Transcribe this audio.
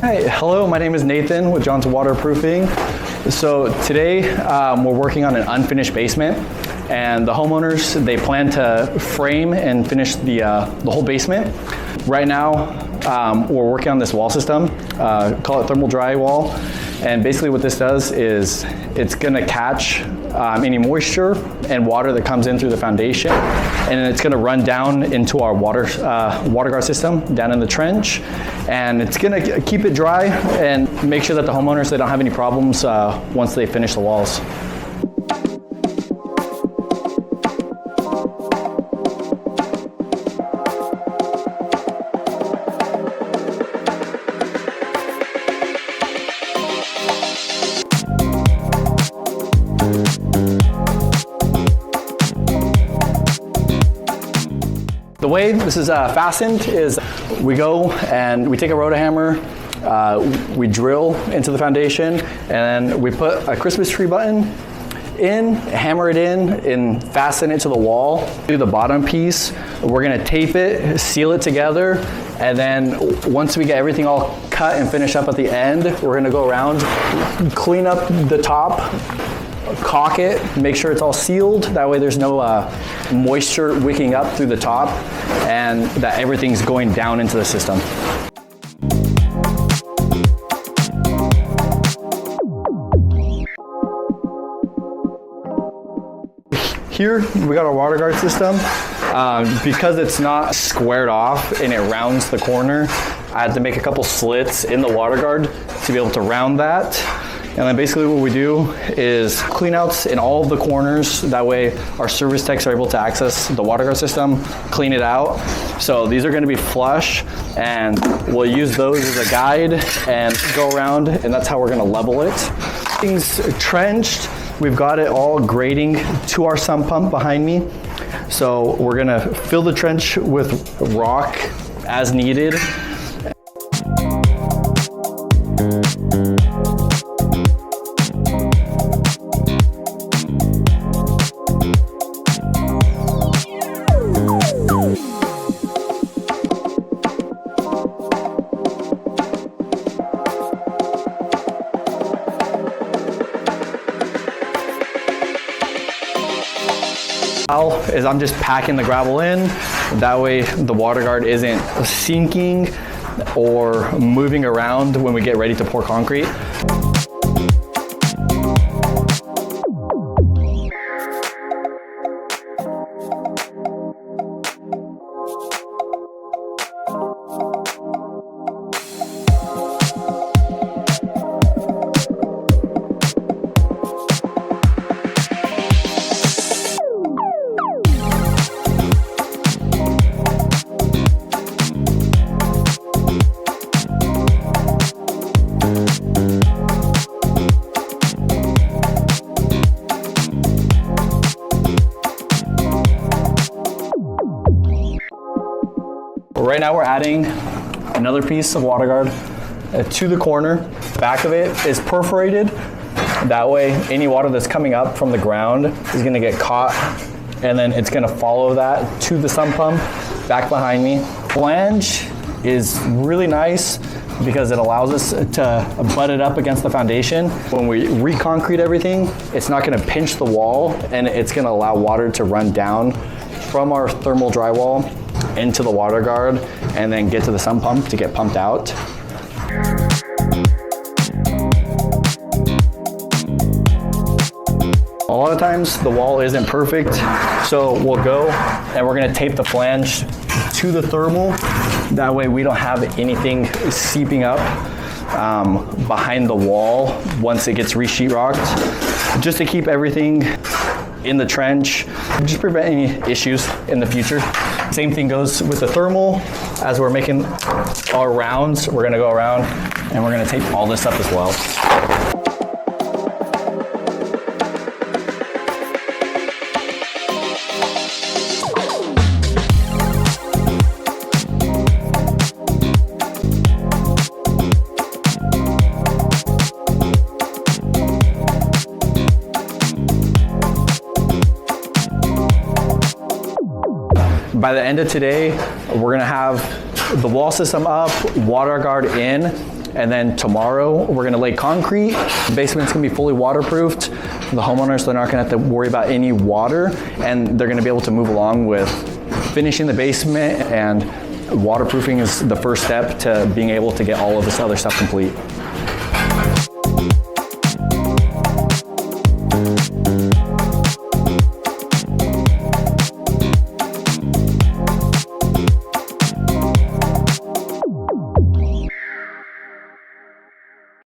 Hi, hello, my name is Nathan with Johnson Waterproofing. So today we're working on an unfinished basement, and the homeowners, they plan to frame and finish the whole basement. Right now we're working on this wall system, call it thermal drywall, and basically what this does is it's going to catch any moisture and water that comes in through the foundation, and then it's going to run down into our water guard system down in the trench, and it's going to keep it dry and make sure that the homeowners, they don't have any problems once they finish the walls. The way this is fastened is we go and we take a rotohammer, we drill into the foundation, and then we put a Christmas tree button in, hammer it in, and fasten it to the wall. Do the bottom piece, we're gonna tape it, seal it together, and then once we get everything all cut and finished up at the end, we're gonna go around, clean up the top, caulk it, make sure it's all sealed. That way there's no moisture wicking up through the top, and that everything's going down into the system. Here we got our water guard system. Because it's not squared off and it rounds the corner, I had to make a couple slits in the water guard to be able to round that. And then basically what we do is clean outs in all of the corners. That way our service techs are able to access the water guard system, clean it out. So these are gonna be flush, and we'll use those as a guide and go around, and that's how we're gonna level it. Things trenched, we've got it all grading to our sump pump behind me. So we're gonna fill the trench with rock as needed. Is I'm just packing the gravel in. That way the water guard isn't sinking or moving around when we get ready to pour concrete. Right now we're adding another piece of water guard to the corner. The back of it is perforated. That way any water that's coming up from the ground is gonna get caught, and then it's gonna follow that to the sump pump back behind me. Flange is really nice because it allows us to butt it up against the foundation. When we reconcrete everything, it's not gonna pinch the wall, and it's gonna allow water to run down from our thermal drywall into the water guard and then get to the sump pump to get pumped out. A lot of times the wall isn't perfect, so we'll go and we're gonna tape the flange to the thermal. That way we don't have anything seeping up behind the wall once it gets re-sheetrocked, just to keep everything in the trench, just prevent any issues in the future. Same thing goes with the thermal. As we're making our rounds, we're gonna go around and we're gonna tape all this up as well. By the end of today, we're gonna have the wall system up, water guard in, and then tomorrow we're gonna lay concrete. The basement's gonna be fully waterproofed. The homeowners, they're not gonna have to worry about any water, and they're gonna be able to move along with finishing the basement, and waterproofing is the first step to being able to get all of this other stuff complete.